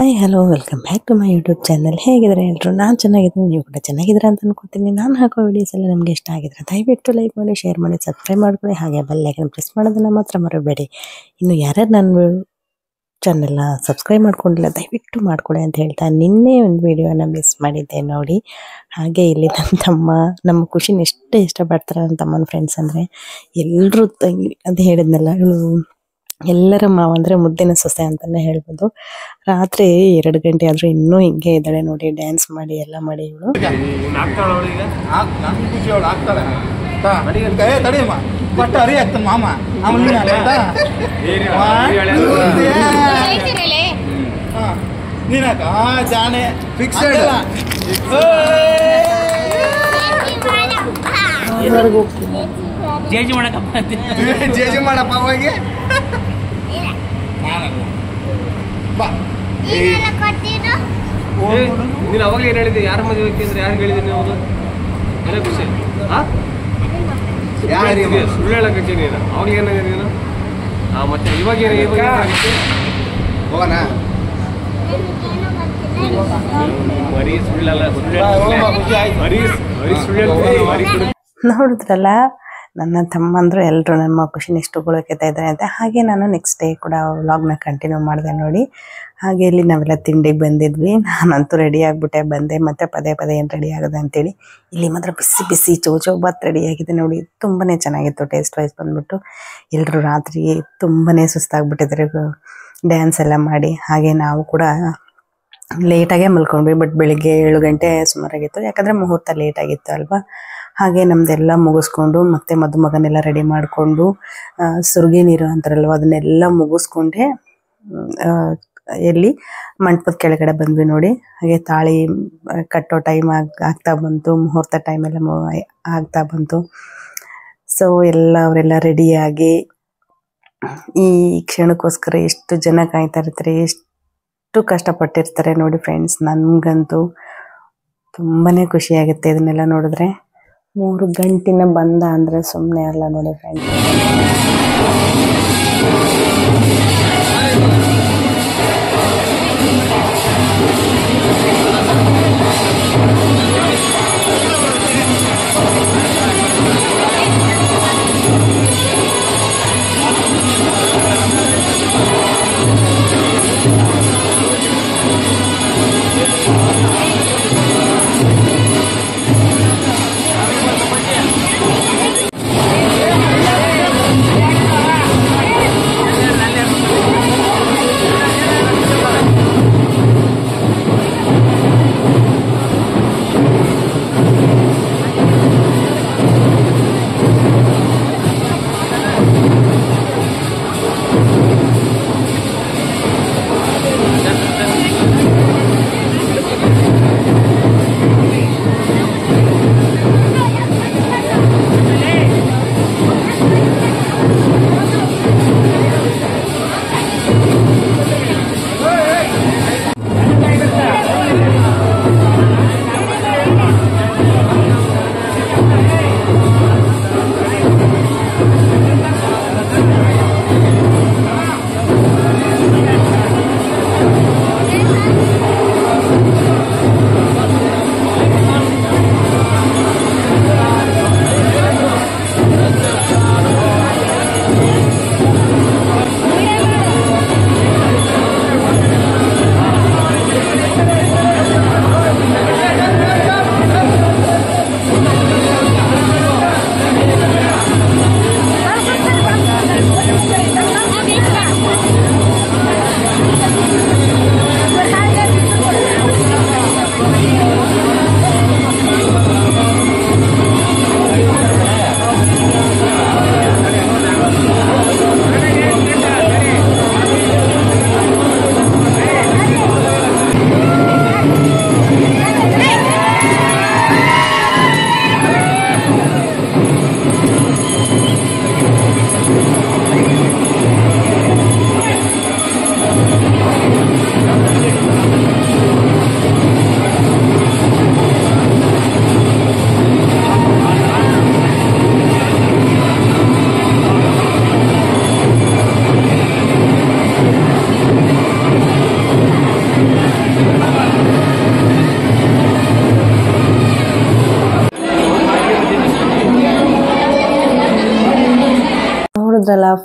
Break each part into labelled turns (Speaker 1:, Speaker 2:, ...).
Speaker 1: Hi hello welcome back to my YouTube channel. ಹೇಗಿದ್ರೆ ಎಲ್ಲರೂ? ನಾನು ಚೆನ್ನಾಗಿದ್ದೀನಿ, ನೀವು ಕೂಡ ಚೆನ್ನಾಗಿದ್ದೀರಾ ಅಂತ ಅನ್ಕೋತೀನಿ. ನಾನು ಹಾಕೋ ವಿಡಿಯೋಸ್ ಎಲ್ಲ ನಿಮಗೆ ಇಷ್ಟ ಆಗಿದ್ರೆ ದಯವಿಟ್ಟು ಲೈಕ್ ಮಾಡಿ, ಶೇರ್ ಮಾಡಿ, ಸಬ್ಸ್ಕ್ರೈಬ್ ಮಾಡ್ಕೊಳ್ಳಿ. ಹಾಗೆ ಬೆಲ್ ಐಕನ್ ಪ್ರೆಸ್ ಮಾಡೋದನ್ನ ಮಾತ್ರ ಮರಿಬೇಡಿ. ಇನ್ನು ಯಾರ್ಯಾರು ನನ್ನ ಚಾನೆಲ್ನ ಸಬ್ಸ್ಕ್ರೈಬ್ ಮಾಡ್ಕೊಂಡಿಲ್ಲ ದಯವಿಟ್ಟು ಮಾಡ್ಕೊಳ್ಳಿ ಅಂತ ಹೇಳ್ತಾ, ನಿನ್ನೆ ಒಂದು ವಿಡಿಯೋನ ಮಿಸ್ ಮಾಡಿದ್ದೆ ನೋಡಿ. ಹಾಗೆ ಇಲ್ಲಿ ನನ್ನ ತಮ್ಮ ನಮ್ಮ ಖುಷಿನ ಎಷ್ಟು ಇಷ್ಟಪಡ್ತಾರೆ ನನ್ನ ತಮ್ಮನ ಫ್ರೆಂಡ್ಸ್ ಅಂದರೆ ಎಲ್ಲರೂ ಅದು ಹೇಳಿದ್ನಲ್ಲ, ಇವಳು ಎಲ್ಲರ ಮಾವ ಅಂದರೆ ಮುದ್ದಿನ ಸೊಸೆ ಅಂತಲೇ ಹೇಳ್ಬೋದು. ರಾತ್ರಿ 2 ಗಂಟೆ ಆದರೂ ಇನ್ನೂ ಹಿಂಗೆ ಇದ್ದಾಳೆ ನೋಡಿ, ಡ್ಯಾನ್ಸ್ ಮಾಡಿ ಎಲ್ಲ ಮಾಡಿ. ಇವಳು
Speaker 2: ಮಾಮ ನೀನಕ್ಕ ಜಾನೆ ಫಿಕ್ಸ್
Speaker 3: ಜೇಜಿ ಮಾಡಕ್ಕಪ್ಪ
Speaker 2: ಜೇಜಿ ಮಾಡಪ್ಪ ಹೋಗಿ ಬಾ.
Speaker 3: ನೀನು ಅವಾಗ ಏನು ಹೇಳಿದ್ದೆ? ಯಾರ ಮದುವೆ ವ್ಯಕ್ತಿ ಅಂದ್ರೆ ಯಾರು ಹೇಳಿದ್ದೆ ನೀವು? ಅವಾಗ ಎಲ್ಲ ಖುಷಿ ಸುಳ್ಳು ಹೇಳಕ್ಕೆ ನೀನು ಅವಾಗ ಏನಾಗಿದೆ ನೀನು? ಮತ್ತೆ ಇವಾಗ
Speaker 2: ಹೋಗೋಣ
Speaker 3: ಬರೀ ಸುಳ್ಳಲ್ಲ, ಬರೀ ಸುಳ್ಳು.
Speaker 1: ನೋಡಿದ್ರಲ್ಲ, ನನ್ನ ತಮ್ಮಂದರು ಎಲ್ಲರೂ ನಮ್ಮ ಖುಷಿನ ಎಷ್ಟು ಗೊಳಕೈತಾ ಇದ್ದಾರೆ ಅಂತ. ಹಾಗೆ ನಾನು ನೆಕ್ಸ್ಟ್ ಡೇ ಕೂಡ ವ್ಲಾಗ್ನ ಕಂಟಿನ್ಯೂ ಮಾಡಿದೆ ನೋಡಿ. ಹಾಗೆ ಇಲ್ಲಿ ನಾವೆಲ್ಲ ತಿಂಡಿಗೆ ಬಂದಿದ್ವಿ. ನಾನಂತೂ ರೆಡಿ ಆಗಿಬಿಟ್ಟೆ ಬಂದೆ, ಮತ್ತು ಪದೇ ಪದೇ ಏನು ರೆಡಿ ಆಗೋದು ಅಂತೇಳಿ. ಇಲ್ಲಿ ಮಾತ್ರ ಬಿಸಿ ಬಿಸಿ ಚೌಚೌ ಬಾತ್ ರೆಡಿಯಾಗಿದೆ ನೋಡಿ. ತುಂಬಾ ಚೆನ್ನಾಗಿತ್ತು ಟೇಸ್ಟ್ ವೈಸ್ ಬಂದ್ಬಿಟ್ಟು. ಎಲ್ಲರೂ ರಾತ್ರಿ ತುಂಬಾ ಸುಸ್ತಾಗ್ಬಿಟ್ಟಿದ್ದಾರೆ ಡ್ಯಾನ್ಸ್ ಎಲ್ಲ ಮಾಡಿ. ಹಾಗೆ ನಾವು ಕೂಡ ಲೇಟಾಗೇ ಮಲ್ಕೊಂಡ್ವಿ, ಬಟ್ ಬೆಳಿಗ್ಗೆ 7 ಗಂಟೆ ಸುಮಾರಾಗಿತ್ತು, ಯಾಕಂದರೆ ಮುಹೂರ್ತ ಲೇಟಾಗಿತ್ತು ಅಲ್ವಾ. ಹಾಗೆ ನಮ್ಮದೆಲ್ಲ ಮುಗಿಸ್ಕೊಂಡು ಮತ್ತೆ ಮದುಮಗನೆಲ್ಲ ರೆಡಿ ಮಾಡಿಕೊಂಡು ಸುರ್ಗಿ ನೀರು ಅಂತಾರಲ್ವ ಅದನ್ನೆಲ್ಲ ಮುಗಿಸ್ಕೊಂಡೆ ಎಲ್ಲಿ ಮಂಟಪದ ಕೆಳಗಡೆ ಬಂದ್ವಿ ನೋಡಿ. ಹಾಗೆ ತಾಳಿ ಕಟ್ಟೋ ಟೈಮ್ ಆಗ್ತಾ ಬಂತು, ಮುಹೂರ್ತ ಟೈಮೆಲ್ಲ ಆಗ್ತಾ ಬಂತು. ಸೊ ಅವರೆಲ್ಲ ರೆಡಿಯಾಗಿ ಈ ಕ್ಷಣಕ್ಕೋಸ್ಕರ ಎಷ್ಟು ಜನ ಕಾಯ್ತಾ ಇರ್ತಾರೆ, ಎಷ್ಟು ಕಷ್ಟಪಟ್ಟಿರ್ತಾರೆ ನೋಡಿ ಫ್ರೆಂಡ್ಸ್. ನನಗಂತೂ ತುಂಬಾ ಖುಷಿಯಾಗುತ್ತೆ ಇದನ್ನೆಲ್ಲ ನೋಡಿದ್ರೆ. 3 ಗಂಟಿನ ಬಂದ ಅಂದರೆ ಸುಮ್ಮನೆ ಅಲ್ಲ ನೋಡಿ ಫ್ರೆಂಡ್ಸ್.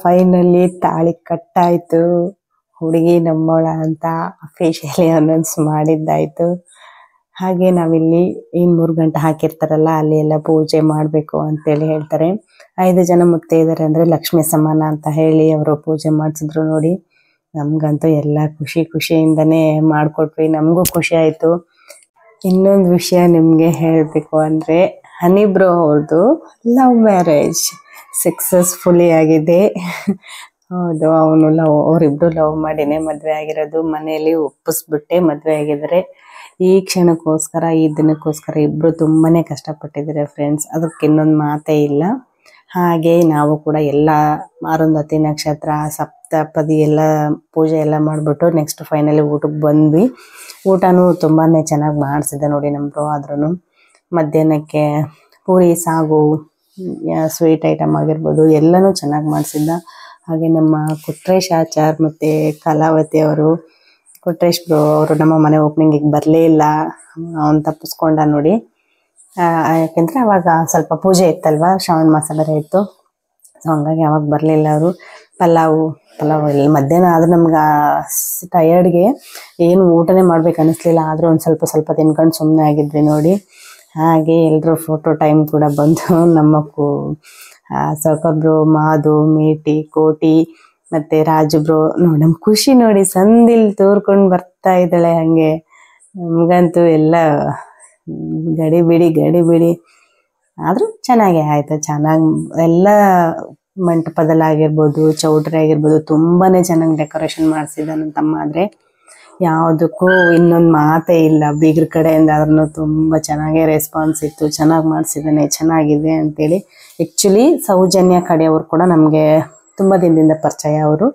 Speaker 1: ಫೈನಲಿ ತಾಳಿ ಕಟ್ಟಾಯ್ತು. ಹುಡುಗಿ ನಮ್ಮೋಳ ಅಂತ ಅಫಿಷಿಯಲಿ ಅನೌನ್ಸ್ ಮಾಡಿದ್ದಾಯ್ತು. ಹಾಗೆ ನಾವಿಲ್ಲಿ 3 ಗಂಟೆ ಹಾಕಿರ್ತಾರಲ್ಲ ಅಲ್ಲಿ ಎಲ್ಲ ಪೂಜೆ ಮಾಡಬೇಕು ಅಂತೇಳಿ ಹೇಳ್ತಾರೆ. 5 ಜನ ಮುತ್ತೈದೆಯರು ಅಂದ್ರೆ ಲಕ್ಷ್ಮಿ ಸಮಾನ ಅಂತ ಹೇಳಿ ಅವರು ಪೂಜೆ ಮಾಡಿಸಿದ್ರು ನೋಡಿ. ನಮ್ಗಂತೂ ಎಲ್ಲ ಖುಷಿಯಿಂದನೇ ಮಾಡ್ಕೊಟ್ವಿ. ನಮಗೂ ಖುಷಿ ಆಯ್ತು. ಇನ್ನೊಂದು ವಿಷಯ ನಿಮ್ಗೆ ಹೇಳ್ಬೇಕು ಅಂದ್ರೆ ಹನಿ ಬ್ರೋ ಅವ್ರದ್ದು ಲವ್ ಮ್ಯಾರೇಜ್ ಸಕ್ಸಸ್ಫುಲಿ ಆಗಿದೆ. ಹೌದು, ಅವರಿಬ್ರು ಲವ್ ಮಾಡಿನೇ ಮದ್ವೆ ಆಗಿರೋದು. ಮನೆಯಲ್ಲಿ ಒಪ್ಪಿಸ್ಬಿಟ್ಟೆ ಮದ್ವೆ ಆಗಿದ್ದಾರೆ. ಈ ಕ್ಷಣಕ್ಕೋಸ್ಕರ, ಈ ದಿನಕ್ಕೋಸ್ಕರ ಇಬ್ರು ತುಂಬಾನೇ ಕಷ್ಟಪಟ್ಟಿದ್ದಾರೆ ಫ್ರೆಂಡ್ಸ್. ಅದಕ್ಕೆ ಇನ್ನೊಂದು ಮಾತೇ ಇಲ್ಲ. ಹಾಗೆ ನಾವು ಕೂಡ ಎಲ್ಲ ಅರುಂಧತಿ ನಕ್ಷತ್ರ ಸಪ್ತಪದಿ ಎಲ್ಲ ಪೂಜೆ ಎಲ್ಲ ಮಾಡಿಬಿಟ್ಟು ನೆಕ್ಸ್ಟ್ ಫೈನಲಿ ಊಟಕ್ಕೆ ಬಂದ್ವಿ. ಊಟನೂ ತುಂಬಾನೇ ಚೆನ್ನಾಗಿ ಮಾಡಿಸಿದ್ದೆ ನೋಡಿ ನಮ್ಮ ಬ್ರೋ. ಆದ್ರೂ ಮಧ್ಯಾಹ್ನಕ್ಕೆ ಪೂರಿ ಸಾಗು ಸ್ವೀಟ್ ಐಟಮ್ ಆಗಿರ್ಬೋದು ಎಲ್ಲನೂ ಚೆನ್ನಾಗಿ ಮಾಡಿಸಿದ್ದ. ಹಾಗೆ ನಮ್ಮ ಕೊಟ್ರೇಶ್ ಆಚಾರ್ ಮತ್ತು ಕಲಾವತಿ ಅವರು, ಕೊಟ್ರೇಶ್ ಬ್ರೋ ಅವರು ನಮ್ಮ ಮನೆ ಓಪನಿಂಗಿಗೆ ಬರಲೇ ಇಲ್ಲ. ಅವನು ತಪ್ಪಿಸ್ಕೊಂಡ ನೋಡಿ. ಯಾಕೆಂದರೆ ಅವಾಗ ಸ್ವಲ್ಪ ಪೂಜೆ ಇತ್ತಲ್ವ, ಶ್ರಾವಣ ಮಾಸ ಬೇರೆ ಇತ್ತು. ಸೊ ಹಂಗಾಗಿ ಅವಾಗ ಬರಲಿಲ್ಲ ಅವರು. ಪಲಾವು ಎಲ್ಲ ಮಧ್ಯಾಹ್ನ ಆದರೂ ನಮ್ಗೆ ಟಯರ್ಡ್ಗೆ ಏನು ಊಟನೇ ಮಾಡ್ಬೇಕು ಅನ್ನಿಸ್ಲಿಲ್ಲ. ಆದರೂ ಒಂದು ಸ್ವಲ್ಪ ತಿನ್ಕೊಂಡು ಸುಮ್ಮನೆ ಆಗಿದ್ವಿ ನೋಡಿ. ಹಾಗೆ ಎಲ್ಲರೂ ಫೋಟೋ ಟೈಮ್ ಕೂಡ ಬಂತು. ನಮ್ಮ ಸೌಕಬ್ರು, ಮಾಧು, ಮೇಟಿ, ಕೋಟಿ ಮತ್ತು ರಾಜು ಬ್ರೋ ನೋಡಿ. ನಮ್ಮ ಖುಷಿ ನೋಡಿ, ಸಂದಿಲ್ ತೋರ್ಕೊಂಡು ಬರ್ತಾ ಇದ್ದಾಳೆ. ಹಾಗೆ ನಮಗಂತೂ ಎಲ್ಲ ಗಡಿಬಿಡಿ ಆದರೂ ಚೆನ್ನಾಗೇ ಆಯಿತು. ಚೆನ್ನಾಗಿ ಎಲ್ಲ ಮಂಟಪದಲ್ಲಾಗಿರ್ಬೋದು, ಚೌಟ್ರಿ ಆಗಿರ್ಬೋದು ತುಂಬಾ ಚೆನ್ನಾಗಿ ಡೆಕೋರೇಷನ್ ಮಾಡಿಸಿದ್ದ ನನ್ನ ತಮ್ಮ. ಆದರೆ ಯಾವುದಕ್ಕೂ ಇನ್ನೊಂದು ಮಾತೇ ಇಲ್ಲ. ಬೀಗ್ರ ಕಡೆಯಿಂದ ಆದ್ರೂ ತುಂಬ ಚೆನ್ನಾಗೇ ರೆಸ್ಪಾನ್ಸ್ ಇತ್ತು. ಚೆನ್ನಾಗಿ ಮಾಡಿಸಿದ್ದಾನೆ, ಚೆನ್ನಾಗಿದೆ ಅಂತೇಳಿ. ಆ್ಯಕ್ಚುಲಿ ಸೌಜನ್ಯ ಕಡೆಯವರು ಕೂಡ ನಮಗೆ ತುಂಬ ದಿನದಿಂದ ಪರಿಚಯ. ಅವರು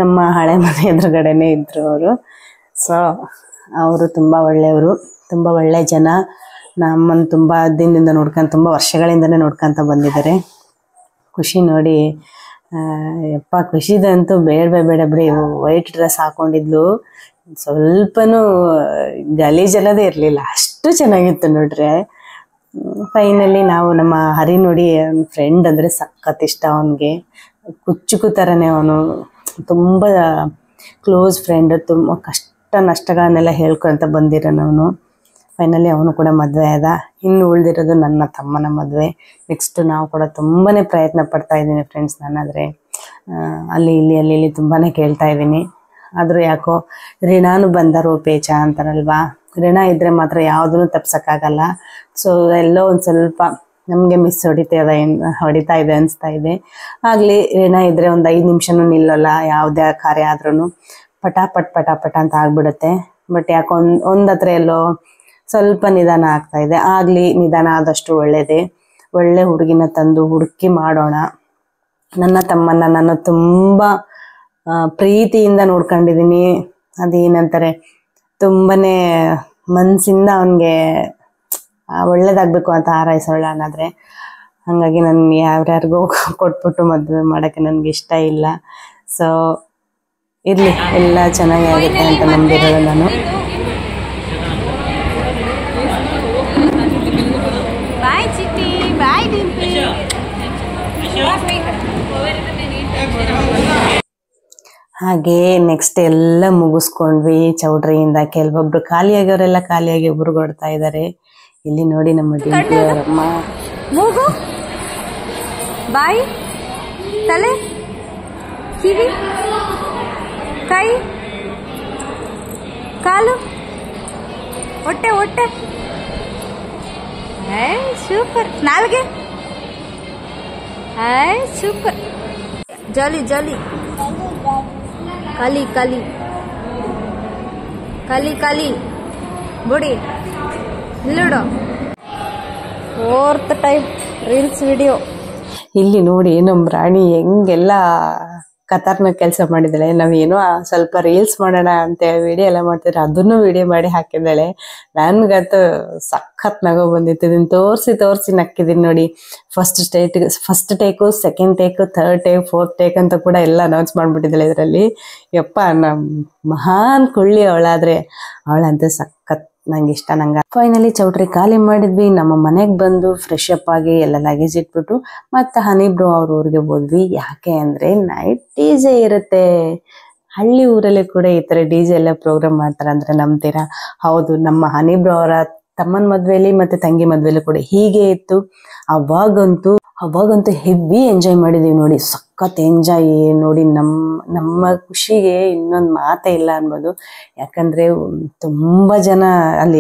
Speaker 1: ನಮ್ಮ ಹಳೆ ಮನೆ ಎದುರುಗಡೆನೇ ಇದ್ದರು ಅವರು. ಸೊ ಅವರು ತುಂಬ ಒಳ್ಳೆಯವರು, ತುಂಬ ಒಳ್ಳೆಯ ಜನ. ನಮ್ಮನ್ನು ತುಂಬ ದಿನದಿಂದ ತುಂಬ ವರ್ಷಗಳಿಂದನೇ ನೋಡ್ಕೊತ ಬಂದಿದ್ದಾರೆ. ಖುಷಿ ನೋಡಿ, ಯಪ್ಪ ಖುಷಿದಂತೂ ಬೇಡ ಬಿಡಿ. ವೈಟ್ ಡ್ರೆಸ್ ಹಾಕೊಂಡಿದ್ಲು, ಸ್ವಲ್ಪನೂ ಗಲೀಜಲ್ಲದೇ ಇರಲಿಲ್ಲ, ಅಷ್ಟು ಚೆನ್ನಾಗಿತ್ತು ನೋಡ್ರಿ. ಫೈನಲಿ ನಾವು ನಮ್ಮ ಹರಿ ನೋಡಿ, ಫ್ರೆಂಡ್ ಅಂದರೆ ಸಖತ್ ಇಷ್ಟ ಅವನಿಗೆ. ಕುಚ್ಚುಕು ಥರನೇ ಅವನು, ತುಂಬ ಕ್ಲೋಸ್ ಫ್ರೆಂಡ್. ತುಂಬ ಕಷ್ಟ ನಷ್ಟಗಳನ್ನೆಲ್ಲ ಹೇಳ್ಕೊಂತ ಬಂದಿರೋನವನು. ಫೈನಲಿ ಅವನು ಕೂಡ ಮದುವೆ ಆದ. ಇನ್ನು ಉಳಿದಿರೋದು ನನ್ನ ತಮ್ಮನ ಮದುವೆ. ನೆಕ್ಸ್ಟ್ ನಾವು ಕೂಡ ತುಂಬಾ ಪ್ರಯತ್ನ ಪಡ್ತಾ ಇದ್ದೀನಿ ಫ್ರೆಂಡ್ಸ್. ನಾನಾದರೆ ಅಲ್ಲಿ ತುಂಬಾ ಕೇಳ್ತಾ ಇದ್ದೀನಿ. ಆದರೂ ಯಾಕೋ ಋಣಾನು ಬಂದರು ಪೇಚ ಅಂತಾರಲ್ವಾ, ಋಣ ಇದ್ದರೆ ಮಾತ್ರ ಯಾವುದೂ ತಪ್ಸೋಕ್ಕಾಗಲ್ಲ. ಸೊ ಎಲ್ಲೋ ಒಂದು ಸ್ವಲ್ಪ ನಮಗೆ ಮಿಸ್ ಹೊಡಿತಾ ಇದೆ ಅನಿಸ್ತಾ ಇದೆ. ಆಗಲಿ, ಋಣ ಇದ್ದರೆ ಒಂದು 5 ನಿಮಿಷನೂ ನಿಲ್ಲಲ್ಲ. ಯಾವುದೇ ಕಾರ್ಯ ಆದ್ರೂ ಪಟ ಅಂತ ಆಗ್ಬಿಡುತ್ತೆ. ಬಟ್ ಯಾಕೋ ಒಂದು ಹತ್ರ ಎಲ್ಲೋ ಸ್ವಲ್ಪ ನಿಧಾನ ಆಗ್ತಾ ಇದೆ. ಆಗಲಿ, ನಿಧಾನ ಆದಷ್ಟು ಒಳ್ಳೆಯದೇ. ಒಳ್ಳೆ ಹುಡುಗಿನ ತಂದು ಹುಡುಕಿ ಮಾಡೋಣ. ನನ್ನ ತಮ್ಮನ್ನ ನಾನು ತುಂಬ ಪ್ರೀತಿಯಿಂದ ನೋಡ್ಕೊಂಡಿದ್ದೀನಿ. ಅದೇನಂತಾರೆ, ತುಂಬನೇ ಮನಸ್ಸಿಂದ ಅವನಿಗೆ ಒಳ್ಳೇದಾಗಬೇಕು ಅಂತ ಹಾರೈಸೋಳ ಅನ್ನೋದ್ರೆ. ಹಾಗಾಗಿ ನಾನು ಯಾರ್ಯಾರಿಗೂ ಕೊಟ್ಬಿಟ್ಟು ಮದುವೆ ಮಾಡೋಕ್ಕೆ ನನಗೆ ಇಷ್ಟ ಇಲ್ಲ. ಸೊ ಇರಲಿ, ಎಲ್ಲ ಚೆನ್ನಾಗಿ ಆಗುತ್ತೆ ಅಂತ ನಂಬಿರೋದು ನಾನು. ಹಾಗೆ ನೆಕ್ಸ್ಟ್ ಎಲ್ಲ ಮುಗಿಸ್ಕೊಂಡ್ವಿ ಚೌಟ್ರಿಯಿಂದ. ಕೆಲವೊಬ್ರು ಖಾಲಿಯಾಗಿಯವರೆಲ್ಲ ಖಾಲಿಯಾಗಿ ಹೊರಗೊಡ್ತಾ ಇದ್ದಾರೆ. ಇಲ್ಲಿ ನೋಡಿ ನಮ್ಮ ಡಿಂಪಿ ಅವರಮ್ಮ.
Speaker 4: ಮೂಗು, ಬಾಯಿ, ತಲೆ, ಕಿವಿ, ಕೈ, ಕಾಲು, ಹೊಟ್ಟೆ, ಸೂಪರ್. ನಾಲ್ಗೆ, ಸೂಪರ್. ಜಾಲಿ, ಕಲಿ ಬುಡಿ ನಿಲ್ಲುಡು. 4th time reels video.
Speaker 1: ಇಲ್ಲಿ ನೋಡಿ ನಮ್ಮ ರಾಣಿ ಹೆಂಗೆಲ್ಲ ಕತಾರ್ನ ಕೆಲಸ ಮಾಡಿದ್ದಾಳೆ. ನಾವೇನೋ ಸ್ವಲ್ಪ ರೀಲ್ಸ್ ಮಾಡೋಣ ಅಂತ ವಿಡಿಯೋ ಎಲ್ಲ ಮಾಡ್ತಿದ್ರೆ ಅದನ್ನು ವಿಡಿಯೋ ಮಾಡಿ ಹಾಕಿದ್ದಾಳೆ. ನನ್ಗಂತೂ ಸಖತ್ ನಗೋ ಬಂದಿತ್ತು. ಇದನ್ನು ತೋರಿಸಿ ನಕ್ಕಿದ್ದೀನಿ ನೋಡಿ. First take, second take, third take, 4th take ಅಂತ ಕೂಡ ಎಲ್ಲ ಅನೌನ್ಸ್ ಮಾಡಿಬಿಟ್ಟಿದ್ದಾಳೆ ಇದರಲ್ಲಿ. ಯಪ್ಪ, ನಮ್ಮ ಮಹಾನ್ ಕುಳ್ಳಿ ಅವಳಾದರೆ ಅವಳಂತೂ ಸಖತ್ ನಂಗೆ ಇಷ್ಟ. ನಂಗೆ ಫೈನಲಿ ಚೌಟ್ರಿ ಖಾಲಿ ಮಾಡಿದ್ವಿ. ನಮ್ಮ ಮನೆಗೆ ಬಂದು ಫ್ರೆಶ್ ಅಪ್ ಆಗಿ ಎಲ್ಲ ಲಗೇಜ್ ಇಟ್ಬಿಟ್ಟು ಮತ್ತೆ ಹನಿ ಬ್ರೋ ಅವ್ರ ಊರಿಗೆ ಹೋದ್ವಿ. ಯಾಕೆ ಅಂದ್ರೆ ನೈಟ್ DJ ಇರುತ್ತೆ. ಹಳ್ಳಿ ಊರಲ್ಲಿ ಕೂಡ ಈ ತರ DJ ಎಲ್ಲ ಪ್ರೋಗ್ರಾಮ್ ಮಾಡ್ತಾರೆ ಅಂದ್ರೆ ನಂಬ್ತೀರಾ? ಹೌದು, ನಮ್ಮ ಹನಿ ಬ್ರೋ ಅವರ ತಮ್ಮನ ಮದ್ವೆಲಿ ಮತ್ತೆ ತಂಗಿ ಮದ್ವೆಲಿ ಕೂಡ ಹೀಗೆ ಇತ್ತು. ಅವಾಗಂತೂ ಹೆವಿ ಎಂಜಾಯ್ ಮಾಡಿದೀವಿ ನೋಡಿ, ಸಖತ್ ಎಂಜಾಯ್ ನೋಡಿ. ನಮ್ಮ ಖುಷಿಗೆ ಇನ್ನೊಂದು ಮಾತೇ ಇಲ್ಲ ಅನ್ಬೋದು. ಯಾಕಂದ್ರೆ ತುಂಬಾ ಜನ ಅಲ್ಲಿ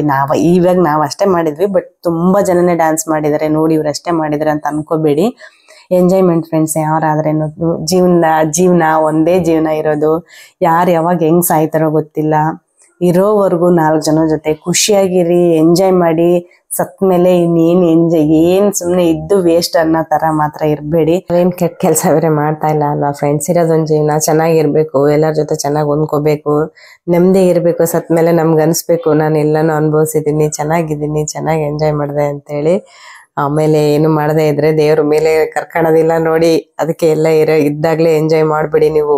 Speaker 1: ಇವಾಗ ನಾವು ಅಷ್ಟೇ ಮಾಡಿದ್ವಿ, ಬಟ್ ತುಂಬಾ ಜನನೇ ಡ್ಯಾನ್ಸ್ ಮಾಡಿದ್ದಾರೆ ನೋಡಿ. ಇವ್ರು ಅಷ್ಟೇ ಮಾಡಿದಾರೆ ಅಂತ ಅನ್ಕೋಬೇಡಿ. Enjoyment friends. ಯಾರಾದ್ರೆ ಜೀವನ ಒಂದೇ ಜೀವನ ಇರೋದು. ಯಾರು ಯಾವಾಗ ಹೆಂಗ್ ಸಾಯ್ತಾರೋ ಗೊತ್ತಿಲ್ಲ. ಇರೋವರೆಗೂ 4 ಜನ ಜೊತೆ ಖುಷಿಯಾಗಿರಿ, ಎಂಜಾಯ್ ಮಾಡಿ. ಸತ್ ಮೇಲೆ ಏನ್ ಸುಮ್ನೆ ಇದ್ದು ವೇಸ್ಟ್ ಅನ್ನೋ ತರ ಮಾತ್ರ ಇರ್ಬೇಡಿ. ಏನ್ ಕೆಟ್ಟ ಕೆಲಸ ಬೇರೆ ಮಾಡ್ತಾ ಇಲ್ಲ ಅಲ್ವಾ ಫ್ರೆಂಡ್ಸ್. ಇರೋದೊಂದ್ ಜೀವನ, ಚೆನ್ನಾಗಿರ್ಬೇಕು, ಎಲ್ಲರ ಜೊತೆ ಚೆನ್ನಾಗಿ ಹೊಂದ್ಕೋಬೇಕು, ನೆಮ್ಮದಿ ಇರ್ಬೇಕು. ಸತ್ ಮೇಲೆ ನಮ್ಗೆ ಅನ್ಸ್ಬೇಕು ನಾನು ಎಲ್ಲಾನು ಅನುಭವಿಸಿದೀನಿ, ಚೆನ್ನಾಗಿದ್ದೀನಿ, ಚೆನ್ನಾಗಿ ಎಂಜಾಯ್ ಮಾಡಿದೆ ಅಂತೇಳಿ. ಆಮೇಲೆ ಏನು ಮಾಡದೇ ಇದ್ರೆ ದೇವ್ರ ಮೇಲೆ ಕರ್ಕೊಳ್ಳೋದಿಲ್ಲ ನೋಡಿ. ಅದಕ್ಕೆ ಎಲ್ಲ ಇದ್ದಾಗ್ಲೇ ಎಂಜಾಯ್ ಮಾಡ್ಬಿಡಿ ನೀವು.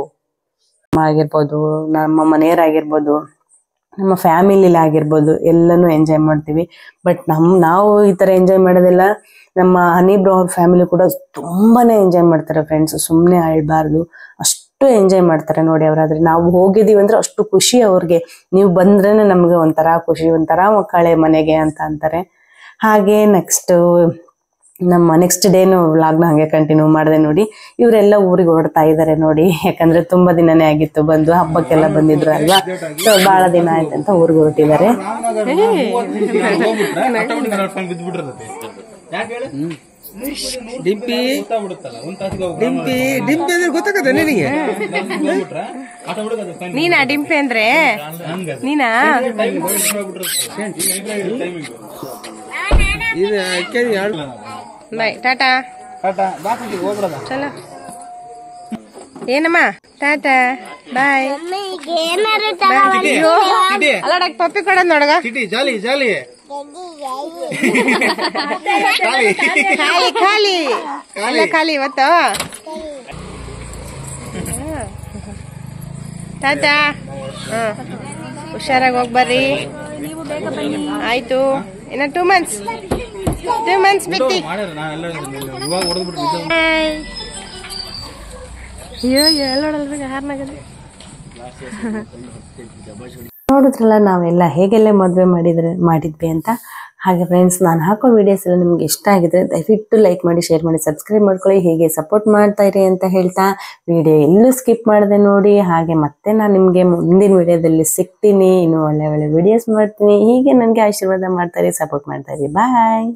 Speaker 1: ಆಗಿರ್ಬೋದು, ನಮ್ಮ ಮನೆಯವರಾಗಿರ್ಬೋದು, ನಮ್ಮ ಫ್ಯಾಮಿಲಿಲಿ ಆಗಿರ್ಬೋದು, ಎಲ್ಲಾನು ಎಂಜಾಯ್ ಮಾಡ್ತೀವಿ. ಬಟ್ ನಾವು ಈ ತರ ಎಂಜಾಯ್ ಮಾಡೋದಿಲ್ಲ. ನಮ್ಮ ಹನಿ ಬ್ರೋ ಅವ್ರ ಫ್ಯಾಮಿಲಿ ಕೂಡ ತುಂಬಾನೇ ಎಂಜಾಯ್ ಮಾಡ್ತಾರೆ ಫ್ರೆಂಡ್ಸ್. ಸುಮ್ನೆ ಅಳ್ಬಾರ್ದು, ಅಷ್ಟು ಎಂಜಾಯ್ ಮಾಡ್ತಾರೆ ನೋಡಿ. ಅವರಾದ್ರೆ ನಾವು ಹೋಗಿದೀವಿ ಅಂದ್ರೆ ಅಷ್ಟು ಖುಷಿ ಅವ್ರಿಗೆ. ನೀವು ಬಂದ್ರೇನೆ ನಮ್ಗೆ ಒಂಥರ ಖುಷಿ, ಒಂಥರ ಮಕ್ಕಳೇ ಮನೆಗೆ ಅಂತ ಅಂತಾರೆ. ಹಾಗೆ ನೆಕ್ಸ್ಟ್ ಡೇನು ವ್ಲಾಗ್ನ ಹಂಗೆ ಕಂಟಿನ್ಯೂ ಮಾಡಿದೆ ನೋಡಿ. ಇವರೆಲ್ಲ ಊರಿಗೆ ಹೊರಡ್ತಾ ಇದ್ದಾರೆ ನೋಡಿ. ಯಾಕಂದ್ರೆ ತುಂಬಾ ದಿನನೇ ಆಗಿತ್ತು ಬಂದು, ಹಬ್ಬಕ್ಕೆಲ್ಲ ಬಂದಿದ್ರು ಅಲ್ವಾ. ಸೊ ಬಹಳ ದಿನ ಆಯ್ತು ಅಂತ ಊರಿಗೆ ಹೊರಟಿದ್ದಾರೆ.
Speaker 3: ಡಿಂಪಿ ಅಂದ್ರೆ ಗೊತ್ತಾಗತ್ತ ನಿನಗೆ?
Speaker 5: ನೀನಾ ಡಿಂಪಿ ಅಂದ್ರೆ? ನೀನಾ? ಬಾಯ್, ಟಾಟಾ. ಚಲೋ ಏನಮ್ಮ, ಟಾಟಾ ಬಾಯ್. ಅಲ್ಲ ಪಪ್ಪಿ ಕೊಡ ನೋಡಗ.
Speaker 2: ಜಾಲಿ ಜಾಲಿ
Speaker 5: ಖಾಲಿ ಖಾಲಿ ಎಲ್ಲ ಖಾಲಿ ಇವತ್ತು. ಟಾಟಾ. ಹುಷಾರಾಗಿ ಹೋಗ್ಬರ್ರಿ. ಆಯ್ತು, ಇನ್ನ 2 months ಬಿಟ್ಟಿ.
Speaker 1: ನೋಡಿದ್ರಲ್ಲ ನಾವೆಲ್ಲ ಹೇಗೆಲ್ಲ ಮದುವೆ ಮಾಡಿದ್ವಿ ಅಂತ. ಹಾಗೆ ಫ್ರೆಂಡ್ಸ್, ನಾನು ಹಾಕೋ ವಿಡಿಯೋಸ್ ಎಲ್ಲ ನಿಮ್ಗೆ ಇಷ್ಟ ಆಗಿದ್ರೆ ದಯವಿಟ್ಟು ಲೈಕ್ ಮಾಡಿ, ಶೇರ್ ಮಾಡಿ, ಸಬ್ಸ್ಕ್ರೈಬ್ ಮಾಡ್ಕೊಳ್ಳಿ. ಹೀಗೆ ಸಪೋರ್ಟ್ ಮಾಡ್ತಾ ಇರಿ ಅಂತ ಹೇಳ್ತಾ ವಿಡಿಯೋ ಎಲ್ಲೂ ಸ್ಕಿಪ್ ಮಾಡದೆ ನೋಡಿ. ಹಾಗೆ ಮತ್ತೆ ನಾನು ನಿಮಗೆ ಮುಂದಿನ ವಿಡಿಯೋದಲ್ಲಿ ಸಿಗ್ತೀನಿ. ಇನ್ನು ಒಳ್ಳೆ ಒಳ್ಳೆ ವಿಡಿಯೋಸ್ ಮಾಡ್ತೀನಿ. ಹೀಗೆ ನನಗೆ ಆಶೀರ್ವಾದ ಮಾಡ್ತಾ ಇರಿ, ಸಪೋರ್ಟ್ ಮಾಡ್ತಾ ಇರಿ. ಬಾಯ್.